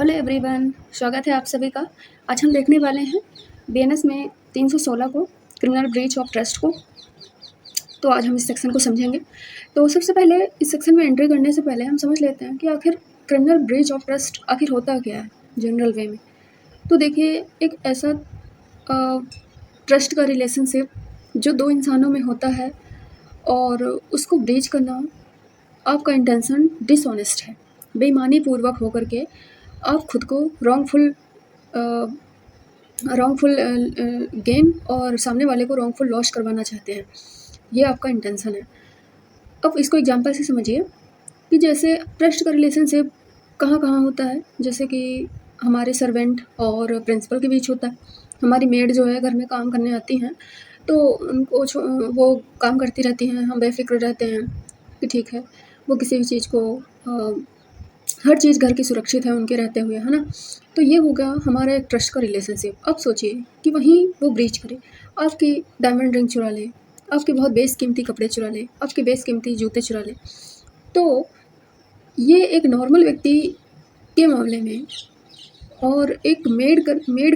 Hello everyone, स्वागत है आप सभी का। आज हम देखने वाले हैं बीएनएस में 316 को, क्रिमिनल ब्रीच ऑफ ट्रस्ट को। तो आज हम इस सेक्शन को समझेंगे। तो सबसे पहले इस सेक्शन में एंट्री करने से पहले हम समझ लेते हैं कि आखिर क्रिमिनल ब्रीच ऑफ ट्रस्ट आखिर होता क्या है जनरल वे में। तो देखिए, एक ऐसा ट्रस्ट का रिलेशनशिप जो दो इंसानों में होता है और उसको ब्रीच करना आपका इंटेंशन डिसऑनेस्ट है, बेईमानी पूर्वक होकर के आप खुद को रॉन्गफुल गेन और सामने वाले को रॉन्गफुल लॉस करवाना चाहते हैं, ये आपका इंटेंशन है। अब इसको एग्जांपल से समझिए कि जैसे ट्रस्ट का रिलेशनशिप कहाँ कहाँ होता है। जैसे कि हमारे सर्वेंट और प्रिंसिपल के बीच होता है। हमारी मेड जो है घर में काम करने आती हैं, तो उनको वो काम करती रहती हैं, हम बेफिक्र रहते हैं कि ठीक है, वो किसी भी चीज़ को हर चीज़ घर की सुरक्षित है उनके रहते हुए, है ना। तो ये हो गया हमारा एक ट्रस्ट का रिलेशनशिप। अब सोचिए कि वहीं वो ब्रीच करे, आपकी डायमंड रिंग चुरा ले, आपके बहुत बेशकीमती कपड़े चुरा ले, आपके बेशकीमती जूते चुरा ले। तो ये एक नॉर्मल व्यक्ति के मामले में और एक मेड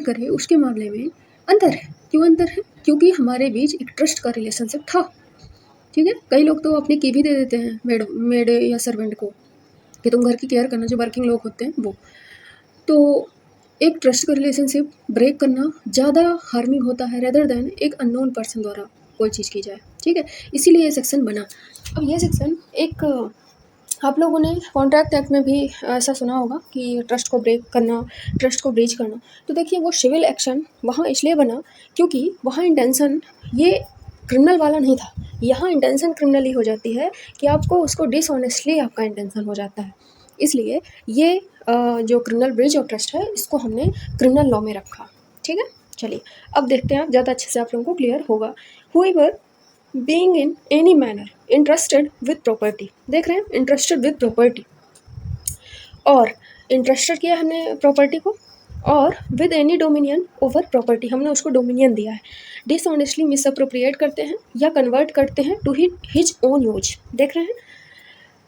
करे उसके मामले में अंतर है। क्यों अंतर है? क्योंकि हमारे बीच एक ट्रस्ट का रिलेशनशिप था। ठीक है, कई लोग तो अपनी की भी दे देते हैं मेड या सर्वेंट को कि तुम घर की केयर करना, जो वर्किंग लोग होते हैं वो। तो एक ट्रस्ट का रिलेशनशिप ब्रेक करना ज़्यादा हार्मिंग होता है रेदर देन एक अननोन पर्सन द्वारा कोई चीज़ की जाए। ठीक है, इसीलिए ये सेक्शन बना। अब ये सेक्शन एक आप लोगों ने कॉन्ट्रैक्ट एक्ट में भी ऐसा सुना होगा कि ट्रस्ट को ब्रेक करना, ट्रस्ट को ब्रीच करना। तो देखिए, वो सिविल एक्शन वहाँ इसलिए बना क्योंकि वहाँ इंटेंशन ये क्रिमिनल वाला नहीं था। यहाँ इंटेंशन क्रिमिनली हो जाती है कि आपको उसको डिसऑनेस्टली आपका इंटेंशन हो जाता है। इसलिए ये जो क्रिमिनल ब्रीच ऑफ ट्रस्ट है, इसको हमने क्रिमिनल लॉ में रखा। ठीक है, चलिए अब देखते हैं, ज़्यादा अच्छे से आप लोगों को क्लियर होगा। Whoever being in any manner interested with property, देख रहे हैं, इंटरेस्टेड विद प्रॉपर्टी, और इंटरेस्टेड किया हमने प्रॉपर्टी को, और with any dominion over property, हमने उसको डोमिनियन दिया है। डिसऑनेस्टली मिसअप्रोप्रिएट करते हैं या कन्वर्ट करते हैं टू हिज ओन यूज, देख रहे हैं,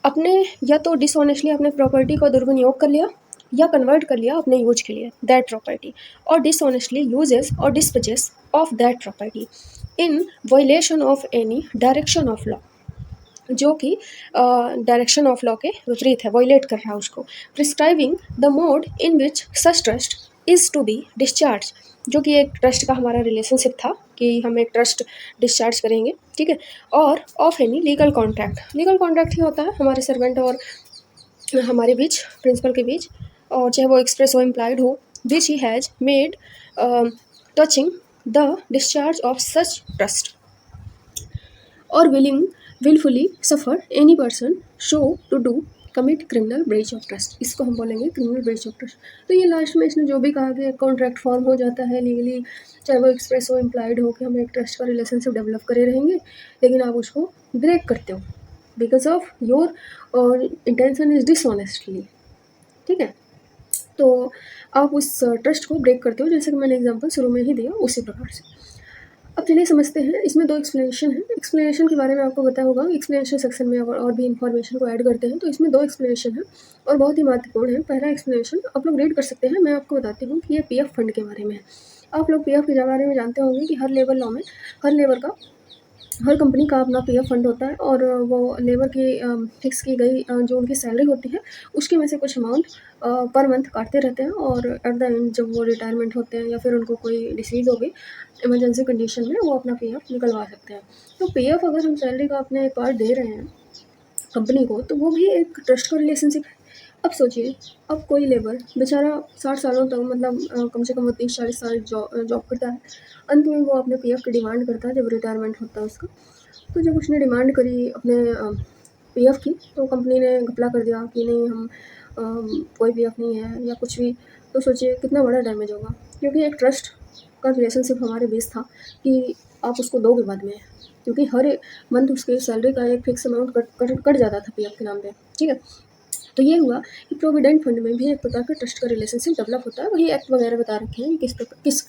अपने या तो डिसऑनेस्टली अपने प्रॉपर्टी को दुरुपयोग कर लिया या कन्वर्ट कर लिया अपने यूज के लिए दैट प्रॉपर्टी, और डिसऑनेस्टली यूजेस और dispossess of that property in violation of any direction of law, जो कि डायरेक्शन ऑफ लॉ के विपरीत है, वायलेट कर रहा है उसको। Prescribing the mode in which such trust is to be discharge, जो कि एक ट्रस्ट का हमारा रिलेशनशिप था कि हम एक ट्रस्ट डिस्चार्ज करेंगे। ठीक है, और of any legal contract, legal contract ही होता है हमारे सर्वेंट और हमारे बीच, प्रिंसिपल के बीच, और चाहे वो एक्सप्रेस हो इम्प्लाइड हो, which he has made touching the discharge of such trust, और willfully suffer any person show to do commit criminal breach of trust, इसको हम बोलेंगे criminal breach of trust। तो ये लास्ट में इसने जो भी कहा कि कॉन्ट्रैक्ट फॉर्म हो जाता है लीगली, चाहे वो एक्सप्रेस हो इम्प्लाइड हो, कि हम एक ट्रस्ट का रिलेशनशिप डेवलप करे रहेंगे, लेकिन आप उसको ब्रेक करते हो because of your intention is dishonestly. ठीक है, तो आप उस ट्रस्ट को ब्रेक करते हो, जैसे कि मैंने एग्जाम्पल शुरू में ही दिया उसी प्रकार से। अब चलिए समझते हैं, इसमें दो एक्सप्लेनेशन है। एक्सप्लेनेशन के बारे में आपको पता होगा, एक्सप्लेनेशन सेक्शन में और भी इन्फॉर्मेशन को ऐड करते हैं, तो इसमें दो एक्सप्लेनेशन है और बहुत ही महत्वपूर्ण है। पहला एक्सप्लेनेशन आप लोग रीड कर सकते हैं, मैं आपको बताती हूँ कि ये पीएफ फंड के बारे में है। आप लोग पीएफ के बारे में जानते होंगे कि हर लेबर लॉ में हर कंपनी का अपना पीएफ फंड होता है, और वो लेबर की फिक्स की गई जो उनकी सैलरी होती है उसके में से कुछ अमाउंट पर मंथ काटते रहते हैं, और एट द एंड जब वो रिटायरमेंट होते हैं या फिर उनको कोई डिसीज़ हो गई इमरजेंसी कंडीशन में, वो अपना पीएफ निकलवा सकते हैं। तो पीएफ अगर हम सैलरी का अपने एक पार्ट दे रहे हैं कंपनी को, तो वो भी एक ट्रस्ट का रिलेशनशिप है। अब सोचिए, अब कोई लेबर बेचारा 60 सालों तक, मतलब कम से कम 30-40 साल जॉब करता है, अंत में वो अपने पीएफ की डिमांड करता है जब रिटायरमेंट होता है उसका। तो जब उसने डिमांड करी अपने पीएफ की, तो कंपनी ने घपला कर दिया कि नहीं, हम कोई पीएफ नहीं है या कुछ भी। तो सोचिए कितना बड़ा डैमेज होगा, क्योंकि एक ट्रस्ट का रिलेशनशिप हमारे बीच था कि आप उसको दोगे बाद में, क्योंकि हर मंथ उसके सैलरी का एक फिक्स अमाउंट कट जाता था पीएफ के नाम पे। ठीक है, तो ये हुआ कि प्रोविडेंट फंड में भी एक प्रकार का ट्रस्ट का रिलेशनशिप डेवलप होता है। वही एक्ट वगैरह बता रखे हैं कि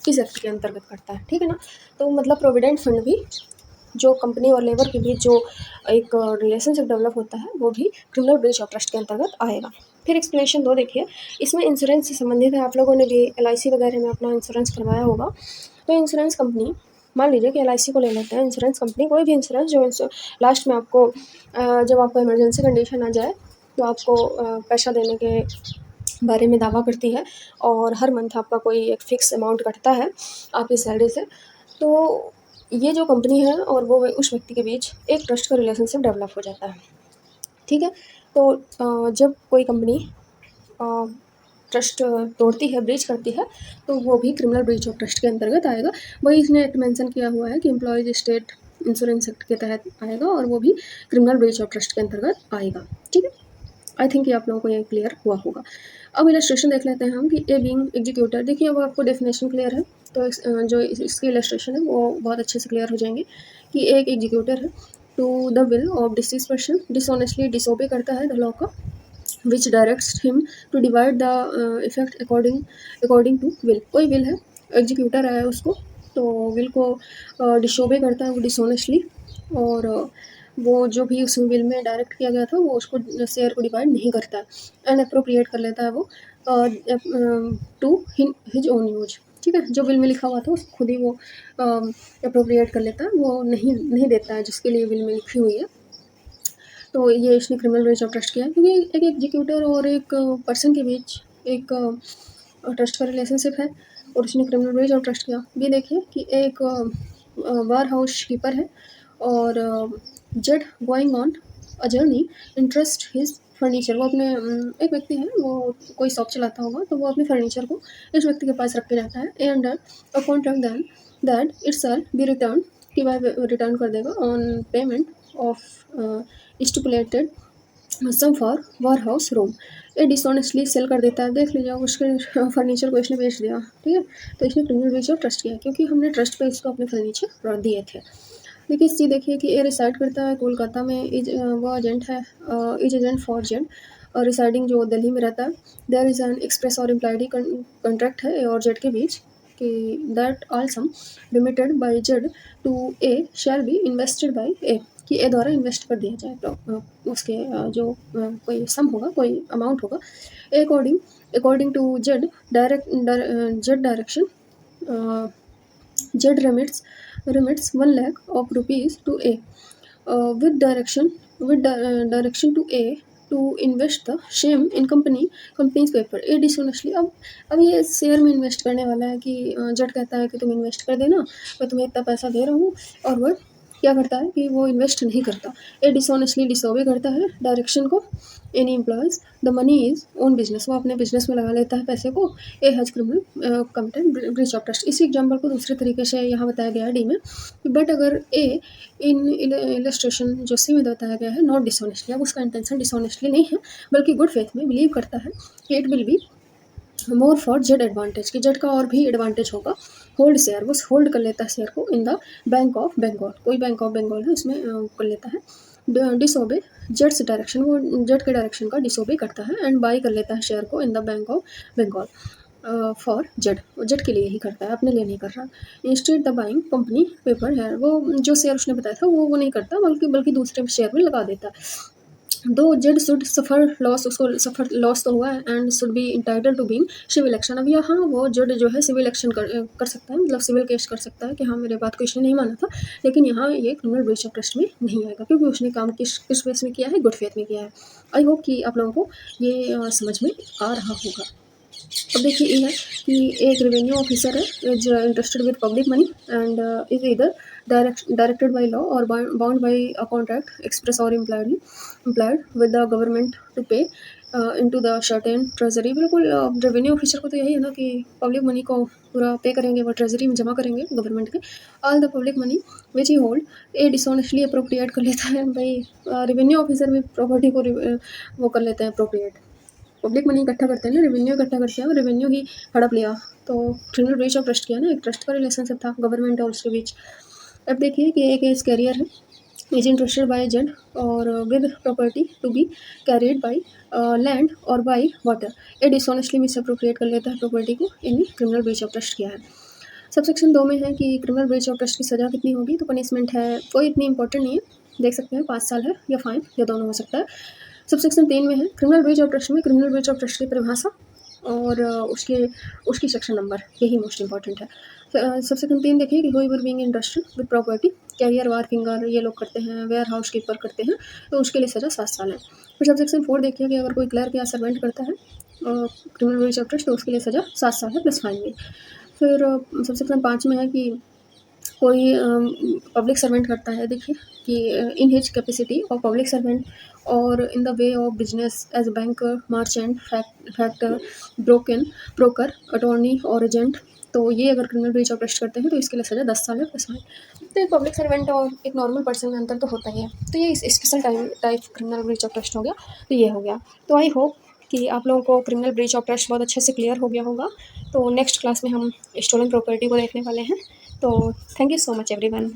किस एक्ट के अंतर्गत करता है। ठीक है ना, तो मतलब प्रोविडेंट फंड भी जो कंपनी और लेबर के बीच जो एक रिलेशनशिप डेवलप होता है, वो भी क्रिमिनल ब्रीच ऑफ ट्रस्ट के अंतर्गत आएगा। फिर एक्सप्लेनेशन 2 देखिए, इसमें इंश्योरेंस से संबंधित है। आप लोगों ने भी एलआईसी वगैरह में अपना इंश्योरेंस करवाया होगा। तो इंश्योरेंस कंपनी, मान लीजिए कि एलआईसी को ले लेते हैं। इंश्योरेंस कंपनी कोई भी इंश्योरेंस जो लास्ट में आपको जब आपको इमरजेंसी कंडीशन आ जाए तो आपको पैसा देने के बारे में दावा करती है, और हर मंथ आपका कोई एक फ़िक्स अमाउंट कटता है आपकी सैलरी से। तो ये जो कंपनी है और वो उस व्यक्ति के बीच एक ट्रस्ट का रिलेशनशिप डेवलप हो जाता है, ठीक है। तो जब कोई कंपनी ट्रस्ट तोड़ती है, ब्रीच करती है, तो वो भी क्रिमिनल ब्रीच ऑफ ट्रस्ट के अंतर्गत आएगा। वही इसने एक्ट मेंशन किया हुआ है कि एम्प्लॉयज स्टेट इंश्योरेंस एक्ट के तहत आएगा, और वो भी क्रिमिनल ब्रीच ऑफ ट्रस्ट के अंतर्गत आएगा, ठीक है। आई थिंक ये आप लोगों को ये क्लियर हुआ होगा। अब इलस्ट्रेशन देख लेते हैं हम कि ए बीइंग एग्जीक्यूटर। देखिए अब आपको डेफिनेशन क्लियर है, तो जो इसकी इलस्ट्रेशन है वो बहुत अच्छे से क्लियर हो जाएंगे कि एक एग्जीक्यूटर है to the will of deceased person dishonestly disobey करता है द लॉ का, which directs him to divide the effect according to will. कोई विल है, एग्जीक्यूटर है उसको, तो विल को डिसोबे करता है वो डिसऑनेस्टली, और वो जो भी उस विल में डायरेक्ट किया गया था वो उसको शेयर को डिवाइड नहीं करता है, अनअप्रोप्रिएट कर लेता है वो टू हिज ओन यूज, ठीक है। जो विल में लिखा हुआ था उसको खुद ही वो अप्रोप्रिएट कर लेता है, वो नहीं देता है जिसके लिए विल में लिखी हुई है। तो ये इसने क्रिमिनल ब्रीच ऑफ ट्रस्ट किया है, क्योंकि एक एग्जीक्यूटर और एक पर्सन के बीच एक ट्रस्ट का रिलेशनशिप है, और उसने क्रिमिनल ब्रीच ऑफ ट्रस्ट किया। भी देखिए कि एक वार हाउस कीपर है, और Z going on a journey interest his furniture. वो अपने एक व्यक्ति है, वो कोई शॉप चलाता होगा, तो वो अपने फर्नीचर को इस व्यक्ति के पास रख के जाता है, and a contract then that it's are be return, कि वह रिटर्न कर देगा on payment of stipulated sum for warehouse room. ये डिसऑनेस्टली सेल कर देता है, देख लीजिए उसके फर्नीचर को इसने बेच दिया, ठीक है। तो इसने क्रिमिनल ब्रीच ऑफ ट्रस्ट किया, क्योंकि हमने ट्रस्ट पे इसको अपने फर्नीचर दिए थे। देखिए सी देखिए कि ये रिसाइड करता है कोलकाता में, वो एजेंट है, इज एजेंट फॉर जेड, और रिसाइडिंग जो दिल्ली में रहता है। देयर इज़ एन एक्सप्रेस और इम्प्लाइडी कॉन्ट्रैक्ट है ए और जेड के बीच, कि that all sum remitted by Z to A shall be invested by A, कि ए द्वारा इन्वेस्ट कर दिया जाए, तो उसके जो कोई सम होगा, कोई अमाउंट होगा, according to Z Z direction, Z remits 1 lakh of rupees to A, with direction to A to invest the same in company's paper। A dishonestly अब ये शेयर में इन्वेस्ट करने वाला है, कि जेड कहता है कि तुम इन्वेस्ट कर देना, मैं तुम्हें इतना पैसा दे रहा हूँ, और वह क्या करता है कि वो इन्वेस्ट नहीं करता। ए डिसऑनेस्टली डिसोबे करता है डायरेक्शन को, any employees the money is own business, वो अपने बिजनेस में लगा लेता है पैसे को। A has criminal committed breach of trust. इसी एग्जाम्पल को दूसरे तरीके से यहाँ बताया गया है डी में, बट अगर ए इन इलस्ट्रेशन जो सी में बताया गया है नॉट डिसऑनेस्टली, अब उसका इंटेंशन डिसऑनेस्टली नहीं है बल्कि गुड फेथ में बिलीव करता है कि it will be more for Z advantage, कि जेड का और भी एडवांटेज होगा। होल्ड शेयर, वो होल्ड कर लेता है शेयर को in the bank of Bengal, कोई बैंक ऑफ बंगाल है उसमें कर लेता है। डिसोबे जेड्स डायरेक्शन, वो जेड के डायरेक्शन का डिसोबे करता है, एंड बाई कर लेता है शेयर को in the bank of Bengal for Z, Z के लिए ही करता है, अपने लिए नहीं कर रहा। Instead the buying company paper है, वो जो शेयर उसने बताया था वो नहीं करता, बल्कि दूसरे शेयर में लगा देता है। दो जेड शुड सफ़र लॉस, उसको सफ़र लॉस तो हुआ है, and should be entitled to being civil action. अब यहाँ वो जेड जो है सिविल एक्शन कर सकता है, मतलब सिविल केस कर सकता है कि हाँ मेरे बात को इसने नहीं माना था, लेकिन यहाँ ये क्रिमिनल ब्रीच ऑफ ट्रस्ट में नहीं आएगा, क्योंकि उसने काम किस बेस में किया है, गुड फेथ में किया है। आई होप कि आप लोगों को ये समझ में आ रहा होगा। अब देखिए ये है कि एक रेवेन्यू ऑफिसर है is interested with public money, and is either directed by law और bound by a contract express और implied with the government to pay into the certain treasury. बिल्कुल रेवेन्यू ऑफिसर को तो यही है ना कि पब्लिक मनी को पूरा पे करेंगे, वो ट्रेजरी में जमा करेंगे गवर्नमेंट के। All the public money which he hold, A dishonestly appropriate कर लेता है। भाई रेवेन्यू ऑफिसर भी प्रॉपर्टी को वो कर लेते हैं अप्रोप्रिएट, पब्लिक मनी इकट्ठा करते हैं ना, रेवेन्यू इकट्ठा करते हैं, और रेवेन्यू ही हड़प लिया, तो क्रिमिनल ब्रीच ऑफ ट्रस्ट किया ना, एक ट्रस्ट का रिलेशनशिप था गवर्नमेंट और उसके बीच। अब देखिए कि एक एज कैरियर है, इज इंटरेस्टेड बाय जेड और with property to be carried by land और by water, A dishonestly misappropriate कर लेता है प्रॉपर्टी को, in criminal breach of trust किया है। सबसेक्शन 2 में है कि क्रिमिनल ब्रीच ऑफ ट्रस्ट की सज़ा कितनी होगी, तो पनिशमेंट है कोई इतनी इंपॉर्टेंट नहीं है, देख सकते हैं 5 साल है या फाइन या दोनों हो सकता है। सबसेक्शन 3 में है क्रिमिनल ब्रीच ऑफ ट्रस्ट में क्रिमिनल ब्रीच ऑफ ट्रस्ट की परिभाषा और उसकी सेक्शन नंबर, यही मोस्ट इंपॉर्टेंट है। सबसेक्शन 3 देखिए कि हुई being interested with property, carrier wharfinger ये लोग करते हैं, वेयर हाउस कीपर करते हैं, तो उसके लिए सज़ा 7 साल है। फिर सबसेक्शन 4 देखिए कि अगर कोई क्लर्क या सर्वेंट करता है क्रिमिनल ब्रीच ऑफ ट्रस्ट, तो उसके लिए सज़ा 7 साल है प्लस फाइन भी। फिर सबसेक्शन 5 में है कि कोई पब्लिक सर्वेंट करता है, देखिए कि in his capacity of public servant और in the way of business as banker, merchant, factor, broker, attorney और एजेंट, तो ये अगर क्रिमिनल ब्रीच ऑफ ट्रस्ट करते हैं तो इसके लिए सज़ा 10 साल है प्लस फाइन। तो एक पब्लिक सर्वेंट और एक नॉर्मल पर्सन में अंतर तो होता ही है, तो ये special type criminal breach of trust हो गया, तो ये हो गया। तो आई होप कि आप लोगों को क्रिमिनल ब्रीच ऑफ ट्रस्ट बहुत अच्छे से क्लियर हो गया होगा। तो नेक्स्ट क्लास में हम स्टोलन प्रॉपर्टी को देखने वाले हैं। तो thank you so much everyone.